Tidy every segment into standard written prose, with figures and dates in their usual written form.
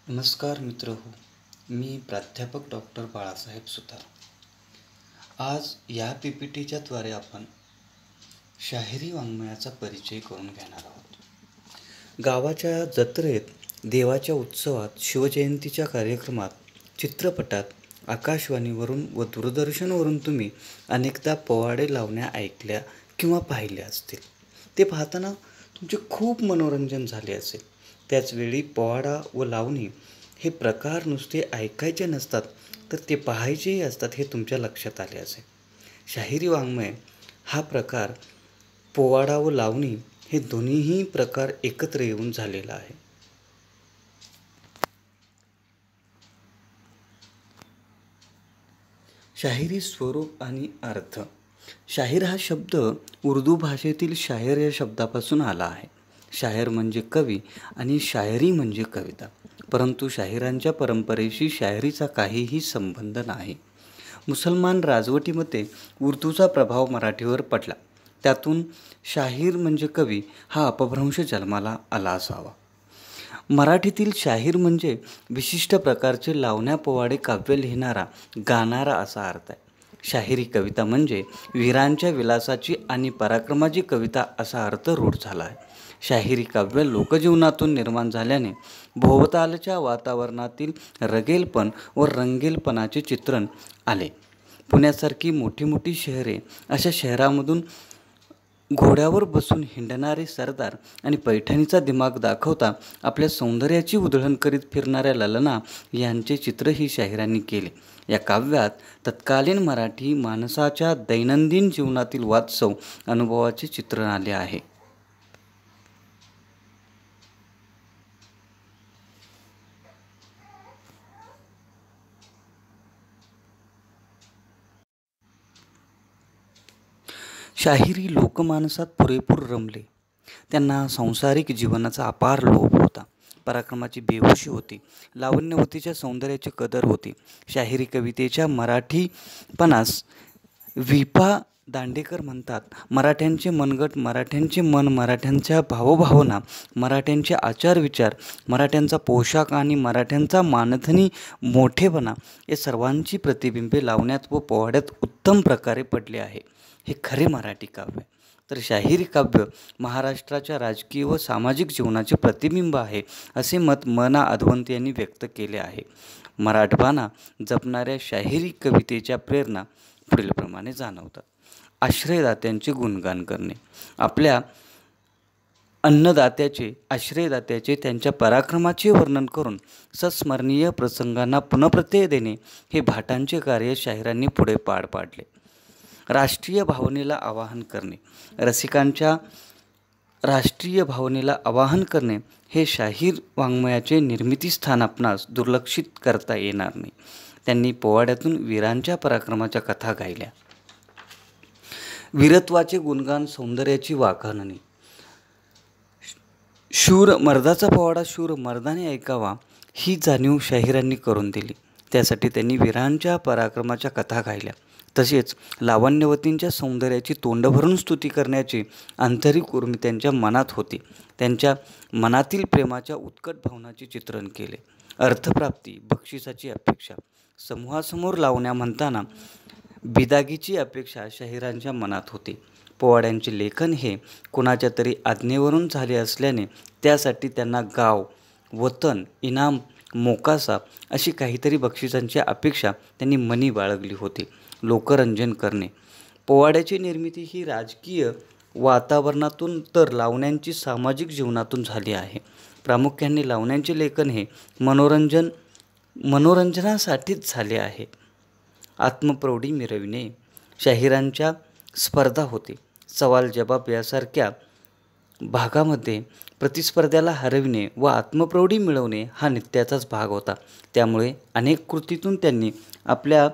नमस्कार मित्र हो. मी प्राध्यापक डॉक्टर बाळासाहेब सुतार. आज या PPTच्या द्वारे आपण शाहिरी वाङ्मयाचा परिचय करून घेणार आहोत. गावाच्या जत्रेत, देवाच्या उत्सवात, शिवजयंतीच्या कार्यक्रमात, चित्रपटात, आकाशवाणीवरून व दूरदर्शनवरून तुम्ही अनेकदा पोवाडे लावण्या ऐकल्या किंवा पाहिल्या असतील. ते पाहताना तुमचे खूप मनोरंजन झाले असेल. त्याचवेळी पोवाडा व लावणी हे प्रकार नुसते ऐकायचे नसतात, तर ते पाहायचेही असतात हे तुमच्या लक्षात आले असेल. शाहिरी वाङ्मय हा प्रकार पोवाडा व लावणी हे दोन्हीही प्रकार एकत्र येऊन झालेला आहे. शाहिरी स्वरूप आणि अर्थ. शाहीर हा शब्द उर्दू भाषेतील शायर या शब्दापासून आला आहे. शायर म्हणजे कवी आणि शायरी म्हणजे कविता. परंतु शाहिरांच्या परंपरेशी शायरीचा काहीही संबंध नाही. मुसलमान राजवटीमध्ये उर्दूचा प्रभाव मराठीवर पडला. त्यातून शाहीर म्हणजे कवी हा अपभ्रंश जन्माला आला असावा. मराठीतील शाहीर म्हणजे विशिष्ट प्रकारचे लावण्या पोवाडे काव्य लिहिणारा, गाणारा असा अर्थ आहे. शाहिरी कविता म्हणजे वीरांच्या विलासाची आणि पराक्रमाची कविता असा अर्थ रूढ झाला आहे. शाहिरी काव्य लोकजीवनातून निर्माण झाल्याने भोवतालच्या वातावरणातील रगेलपण व रंगेलपणाचे चित्रण आले. पुण्यासारखी मोठी मोठी शहरे, अशा शहरामधून घोड्यावर बसून हिंडणारे सरदार आणि पैठणीचा दिमाग दाखवता आपल्या सौंदर्याची उधळण करीत फिरणाऱ्या ललना यांचे चित्रही शाहिरांनी केले. या काव्यात तत्कालीन मराठी माणसाच्या दैनंदिन जीवनातील वास्तव अनुभवाचे चित्रण आले आहे. शाहिरी लोकमानसात पुरेपूर रमले. त्यांना सांसारिक जीवनाचा अपार लोभ होता. पराक्रमाची बेहोशी होती. लावण्यवतीच्या सौंदर्याची कदर होती. शाहिरी कवितेच्या मराठीपणास विपा दांडेकर म्हणतात. मराठ्यांचे मनगट, मराठ्यांचे मन, मराठ्यांच्या भावभावना, मराठ्यांचे आचारविचार, मराठ्यांचा पोशाख आणि मराठ्यांचा मानधनी मोठेपणा या सर्वांची प्रतिबिंबे लावण्यात व पोवाड्यात उत्तम प्रकारे पडले आहे. हे खरे मराठी काव्य. तर शाहिरी काव्य महाराष्ट्राच्या राजकीय व सामाजिक जीवनाचे प्रतिबिंब आहे असे मत म.ना. अधवंत यांनी व्यक्त केले आहे. मराठवाना जपणाऱ्या शाहिरी कवितेच्या प्रेरणा पुढीलप्रमाणे जाणवतात. आश्रयदात्यांचे गुणगान करणे. आपल्या अन्नदात्याचे, आश्रयदात्याचे, त्यांच्या पराक्रमाचे वर्णन करून संस्मरणीय प्रसंगांना पुनःप्रत्यय देणे हे भाटांचे कार्य शाहिरांनी पुढे पार पाडले. राष्ट्रीय भावनेला आवाहन करणे. रसिकांच्या राष्ट्रीय भावनेला आवाहन करणे हे शाहीर वाङ्मयाचे निर्मितीस्थान आपणास दुर्लक्षित करता येणार नाही. त्यांनी पोवाड्यातून वीरांच्या पराक्रमाच्या कथा गायल्या. वीरत्वाचे गुणगान, सौंदर्याची वाखाणणी. शूर मर्दाचा पोवाडा शूर मर्दाने ऐकावा ही जाणीव शाहिरांनी करून दिली. त्यासाठी त्यांनी वीरांच्या पराक्रमाच्या कथा गायल्या. तसेच लावण्यवतींच्या सौंदर्याची तोंड भरून स्तुती करण्याची आंतरिक उर्मी त्यांच्या मनात होती. त्यांच्या मनातील प्रेमाच्या उत्कट भावनाचे चित्रण केले. अर्थप्राप्ती, बक्षिसाची अपेक्षा. समूहासमोर लावण्या म्हणताना बिदागीची अपेक्षा शाहिरांच्या मनात होती. पोवाड्यांचे लेखन हे कुणाच्या तरी आज्ञेवरून झाले असल्याने त्यासाठी त्यांना गाव, वतन, इनाम, मोकासा अशी काहीतरी बक्षिसांची अपेक्षा त्यांनी मनी बाळगली होती. लोकरंजन करणे. पोवाड्याची निर्मिती ही राजकीय वातावरणातून तर लावण्यांची सामाजिक जीवनातून झाली आहे. प्रामुख्याने लावण्यांचे लेखन हे मनोरंजनासाठीच झाले आहे. आत्मप्रौढी मिरविणे. शाहिरांच्या स्पर्धा होते. सवाल जबाब यासारख्या भागामध्ये प्रतिस्पर्ध्याला हरविणे व आत्मप्रौढी मिळवणे हा नित्याचाच भाग होता. त्यामुळे अनेक कृतीतून त्यांनी आपल्या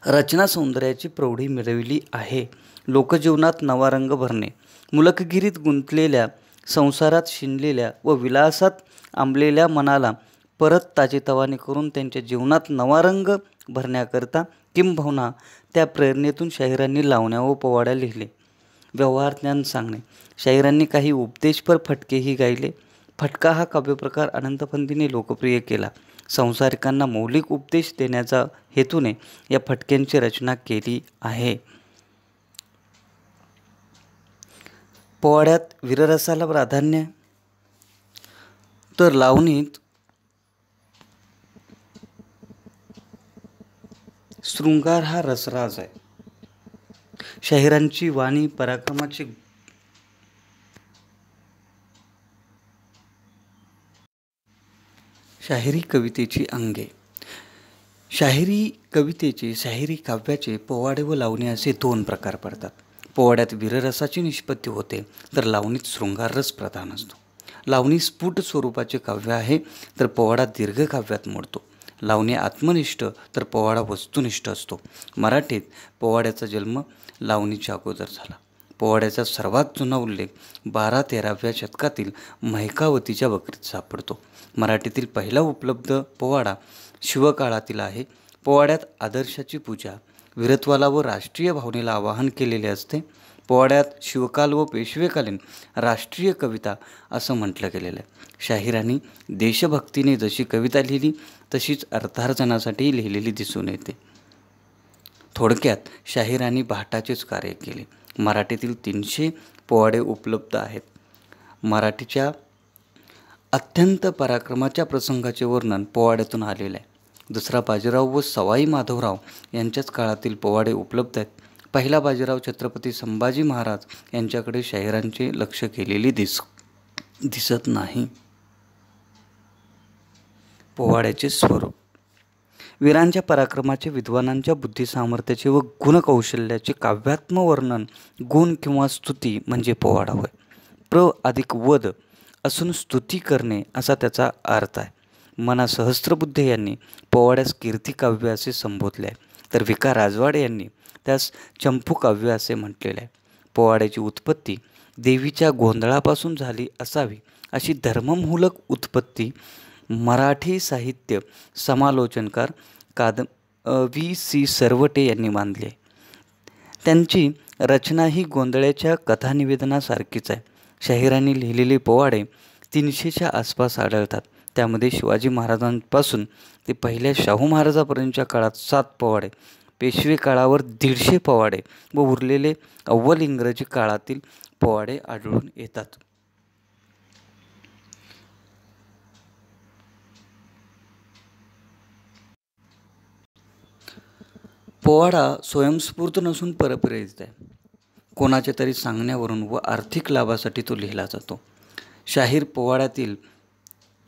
रचना सौंदर्याची प्रौढी मिळविली आहे. लोकजीवनात नवा रंग भरणे. मुलकगिरीत गुंतलेल्या, संसारात शिनलेल्या व विलासात आंबलेल्या मनाला परत ताजेतवाने करून त्यांच्या जीवनात नवा रंग भरण्याकरता किंबहुना त्या प्रेरणेतून शाहिरांनी लावण्या व पोवाड्या लिहिले. व्यवहार ज्ञान सांगणे. शाहिरांनी काही उपदेशपर फटकेही गायले. फटका हा काव्यप्रकार अनंतपंतीने लोकप्रिय केला. संसारिकांना मौलिक उपदेश देण्याचा हेतूने या फटक्यांची रचना केली आहे. पोवाड्यात वीररसाला प्राधान्य, तर लावणीत शृंगार हा रसराज आहे. शाहिरांची वाणी पराक्रमाची शाहिरी कवितेची अंगे. शाहिरी काव्याचे पोवाडे व लावणी असे दोन प्रकार पडतात. पोवाड्यात वीररसाची निष्पत्ती होते, तर लावणीत शृंगार रस प्रधान असतो. लावणी स्फुट स्वरूपाचे काव्य आहे, तर पोवाडा दीर्घ काव्यात मोडतो. लावणी आत्मनिष्ठ, तर पोवाडा वस्तुनिष्ठ असतो. मराठीत पोवाड्याचा जन्म लावणीच्या अगोदर झाला. पोवाड्याचा सर्वात जुना उल्लेख 12-13व्या शतकातील महिकावतीच्या बकरीत सापडतो. मराठीतील पहिला उपलब्ध पोवाडा शिवकाळातील आहे. पोवाड्यात आदर्शाची पूजा, वीरत्वाला व राष्ट्रीय भावनेला आवाहन केलेले असते. पोवाड्यात शिवकाल व पेशवेकालीन राष्ट्रीय कविता असं म्हटलं गेलेलं आहे. शाहिरांनी देशभक्तीने जशी कविता लिहिली तशीच अर्थार्जनासाठी लिहिलेली दिसून येते. थोडक्यात शाहिरांनी भाटाचेच कार्य केले. मराठीतील 300 पोवाडे उपलब्ध आहेत. मराठीच्या अत्यंत पराक्रमाच्या प्रसंगाचे वर्णन पोवाड्यातून आलेले आहे. दुसरा बाजीराव व सवाई माधवराव यांच्याच काळातील पोवाडे उपलब्ध आहेत. पहिला बाजीराव छत्रपती संभाजी महाराज यांच्याकडे शाहिरांचे लक्ष केलेले दिसत नाही. पोवाड्याचे स्वरूप. वीरांच्या पराक्रमाचे, विद्वानांच्या बुद्धिसामर्थ्याचे व गुणकौशल्याचे काव्यात्म वर्णन, गुण किंवा स्तुती म्हणजे पोवाडा होय. प्र अधिक वद असून स्तुती करणे असा त्याचा अर्थ आहे. मना सहस्त्रबुद्धे यांनी पोवाड्यास कीर्तिकाव्य असे संबोधले आहे, तर विका राजवाडे यांनी त्यास चंपूकाव्य असे म्हटलेले आहे. पोवाड्याची उत्पत्ती देवीच्या गोंधळापासून झाली असावी अशी धर्ममूलक उत्पत्ती मराठी साहित्य समालोचनकार V.C. सरवटे यांनी मानली आहे. त्यांची रचना ही गोंधळ्याच्या कथानिवेदनासारखीच आहे. शाहिरांनी लिहिलेले पोवाडे 300च्या आसपास आढळतात. त्यामध्ये शिवाजी महाराजांपासून ते पहिल्या शाहू महाराजापर्यंतच्या काळात 7 पोवाडे, पेशवे काळावर 150 पोवाडे व उरलेले अव्वल इंग्रजी काळातील पोवाडे आढळून येतात. पोवाडा स्वयंस्फूर्त नसून परप्रेरित आहे. कोणाच्या तरी सांगण्यावरून व आर्थिक लाभासाठी तो लिहिला जातो. शाहीर पोवाड्यातील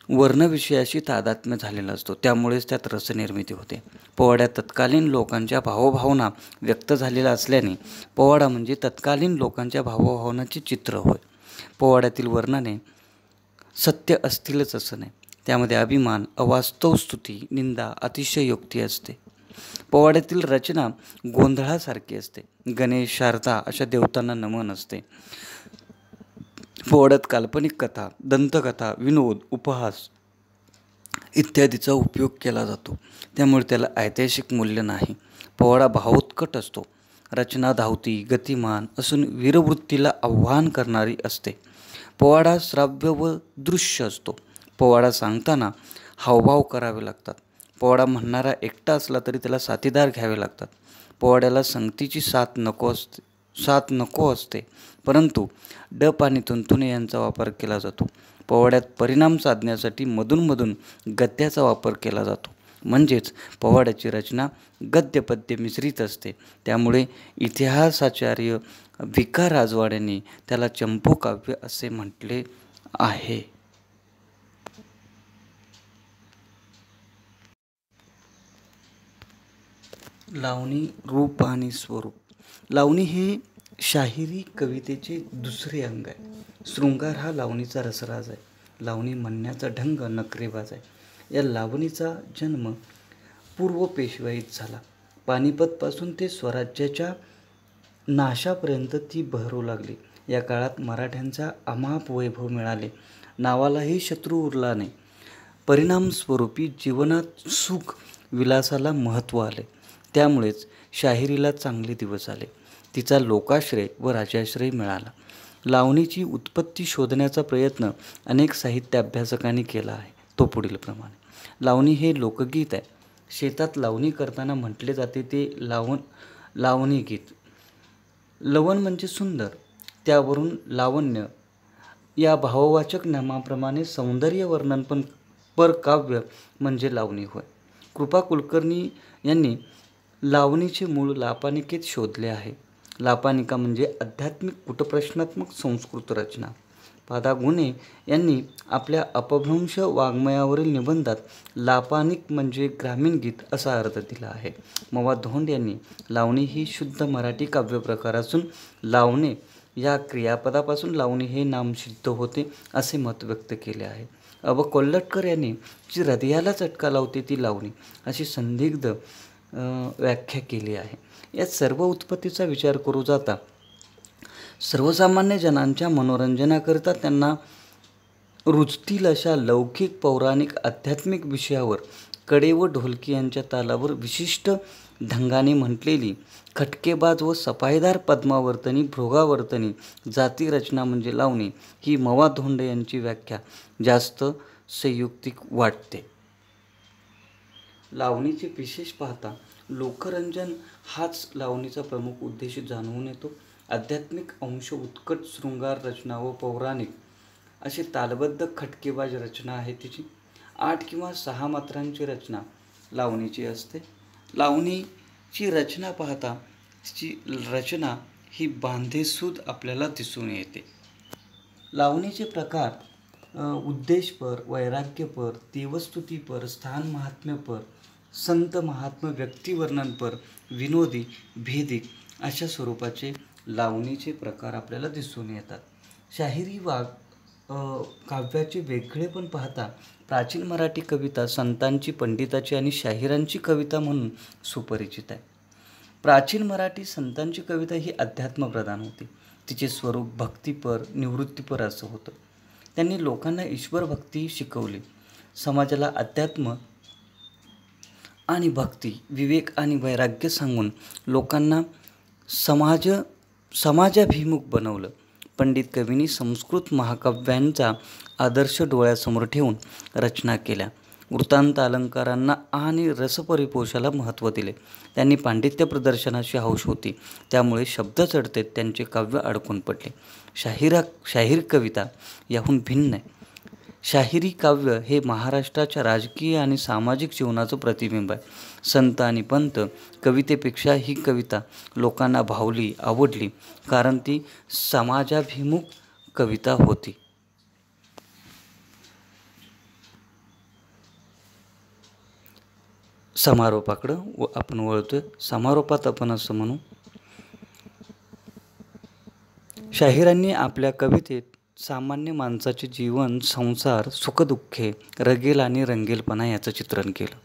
वर्णविषयाशी तादात्म्य झालेला असतो, त्यामुळेच त्यात रसनिर्मिती होते. पोवाड्यात तत्कालीन लोकांच्या भावभावना व्यक्त झालेल्या असल्याने पोवाडा म्हणजे तत्कालीन लोकांच्या भावभावनाचे चित्र होय. पोवाड्यातील वर्णने सत्य असतीलच असं नाही. त्यामध्ये अभिमान, अवास्तव स्तुती, निंदा, अतिशयोक्ती असते. पोवाड्यातील रचना गोंधळासारखी असते. गणेश, शारदा अशा देवतांना नमन असते. पोवाड्यात काल्पनिक कथा, दंतकथा, विनोद, उपहास इत्यादीचा उपयोग केला जातो, त्यामुळे त्याला ऐतिहासिक मूल्य नाही. पोवाडा भावोत्कट असतो. रचना धावती, गतिमान असून वीरवृत्तीला आव्हान करणारी असते. पोवाडा श्राव्य व दृश्य असतो. पोवाडा सांगताना हावभाव करावे लागतात. पोवाडा म्हणणारा एकटा असला तरी त्याला साथीदार घ्यावे लागतात. पोवाड्याला संगतीची साथ नको असते, परंतु डप आणि तुंतुणे यांचा वापर केला जातो. पोवाड्यात परिणाम साधण्यासाठी मधूनमधून गद्याचा वापर केला जातो. म्हणजेच पोवाड्याची रचना गद्यपद्य मिश्रित असते. त्यामुळे इतिहासाचार्य विका राजवाड्यांनी त्याला चंपूकाव्य असे म्हटले आहे. लावणी रूप आणि स्वरूप. लावणी हे शाहिरी कवितेचे दुसरे अंग आहे. शृंगार हा लावणीचा रसराज आहे. लावणी म्हणण्याचा ढंग नखरेबाज आहे. या लावणीचा जन्म पूर्व पेशवाईत झाला. पानिपतपासून ते स्वराज्याच्या नाशापर्यंत ती बहरू लागली. या काळात मराठ्यांचा अमाप वैभव मिळाले. नावालाही शत्रू उरला नाही. परिणामस्वरूपी जीवनात सुख विलासाला महत्त्व आले. त्यामुळेच शाहिरीला चांगले दिवस आले. तिचा लोकाश्रय व राजाश्रय मिळाला. लावणीची उत्पत्ती शोधण्याचा प्रयत्न अनेक साहित्य अभ्यासकांनी केला आहे. तो पुढील प्रमाणे. लावणी हे लोकगीत आहे. शेतात लावणी करताना म्हटले जाते ते लावणी गीत. लवण म्हणजे सुंदर, त्यावरून लावण्य या भाववाचक नामाप्रमाणे सौंदर्य वर्णन पण काव्य म्हणजे लावणी होय. कृपा कुलकर्णी यांनी लावणीचे मूळ लापानिकेत शोधले आहे. लापानिका म्हणजे आध्यात्मिक कुटप्रश्नात्मक संस्कृत रचना. पादा गुणे यांनी आपल्या अपभ्रंश वाङ्मयावरील निबंधात लापानिक म्हणजे ग्रामीण गीत असा अर्थ दिला आहे. मवा धोंड यांनी लावणी ही शुद्ध मराठी काव्यप्रकार असून लावणे या क्रियापदापासून लावणी हे नाम सिद्ध होते असे मत व्यक्त केले आहे. कोल्हटकर यांनी जी हृदयाला चटका लावते ती लावणी अशी संदिग्ध व्याख्या केली आहे. या सर्व उत्पत्तीचा विचार करू जाता सर्वसामान्य जनांच्या मनोरंजनाकरिता त्यांना रुचतील अशा लौकिक पौराणिक आध्यात्मिक विषयावर कडे व ढोलकी यांच्या तालावर विशिष्ट ढंगाने म्हटलेली खटकेबाज व सफाईदार पद्मावर्तनी भृगावर्तनी जाती रचना म्हणजे लावणी ही मवा धोंड यांची व्याख्या जास्त संयुक्तिक वाटते. लावणीचे विशेष पाहता लोकरंजन हाच लावणीचा प्रमुख उद्देश जाणवून येतो. आध्यात्मिक अंश, उत्कट शृंगार रचना व पौराणिक अशी तालबद्ध खटकेबाज रचना आहे तिची. 8 किंवा 6 मात्रांची रचना लावणीची असते. लावणीची रचना पाहता तिची रचना ही बांधेसूद आपल्याला दिसून येते. लावणीचे प्रकार उद्देशपर, वैराग्यपर, देवस्तुतीपर, स्थान महात्म्यपर, संत महात्म्य, व्यक्तिवर्णनपर, विनोदी, भेदिक अशा स्वरूपाचे लावणीचे प्रकार आपल्याला दिसून येतात. शाहिरी काव्याचे वेगळे पण पाहता प्राचीन मराठी कविता संतांची, पंडिताची आणि शाहिरांची कविता म्हणून सुपरिचित आहे. प्राचीन मराठी संतांची कविता ही अध्यात्मप्रधान होती. तिचे स्वरूप भक्तिपर, निवृत्तीपर असं होतं. त्यांनी लोकांना ईश्वर भक्ती शिकवली. समाजाला अध्यात्म आणि भक्ती, विवेक आणि वैराग्य सांगून लोकांना समाजाभिमुख बनवलं. पंडित कवींनी संस्कृत महाकाव्यांचा आदर्श डोळ्यासमोर ठेवून रचना केल्या. वृत्तांत अलंकारांना आणि रसपरिपोषाला महत्त्व दिले. त्यांनी पांडित्य प्रदर्शनाची हौस होती, त्यामुळे शब्द चढतेत त्यांचे काव्य अडकून पडले. शाहीर कविता याहून भिन्न आहे. शाहिरी काव्य हे महाराष्ट्राच्या राजकीय आणि सामाजिक जीवनाचं प्रतिबिंब आहे. संत आणि पंत कवितेपेक्षा ही कविता लोकांना भावली, आवडली, कारण ती समाजाभिमुख कविता होती. समारोपाकडं आपण वळतोय. समारोपात आपण असं म्हणू, शाहिरांनी आपल्या कवितेत सामान्य माणसाचे जीवन, संसार, सुखदुःखे, रगेल आणि रंगेलपणा याचं चित्रण केलं.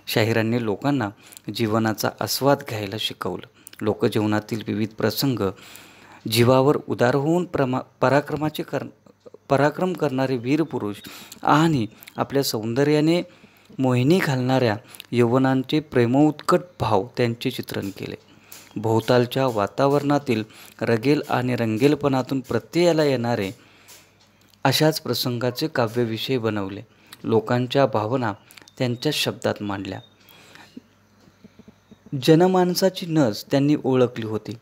शाहिरांनी लोकांना जीवनाचा आस्वाद घ्यायला शिकवलं. लोकजीवनातील विविध प्रसंग, जीवावर उदार होऊन पराक्रम करणारे वीर पुरुष आणि आपल्या सौंदर्याने मोहिनी घालणाऱ्या यवनांचे प्रेमोत्कट भाव त्यांचे चित्रण केले. भोवतालच्या वातावरणातील रगेल आणि रंगेलपणातून प्रत्ययाला येणारे अशाच प्रसंगाचे काव्यविषय बनवले. लोकांच्या भावना त्यांच्या शब्दात मांडल्या. जनमानसाची नस त्यांनी ओळखली होती.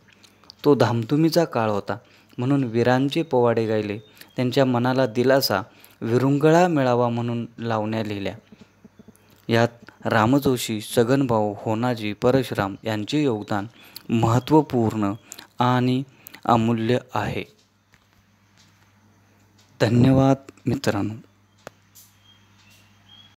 तो धामधुमीचा काळ होता, म्हणून वीरांचे पोवाडे गायले. त्यांच्या मनाला दिलासा, विरुंगळा मिळावा म्हणून लावण्या लिहिल्या. यात रामजोशी, छगनभाऊ, होनाजी, परशुराम यांचे योगदान महत्त्वपूर्ण आणि अमूल्य आहे. धन्यवाद मित्रांनो.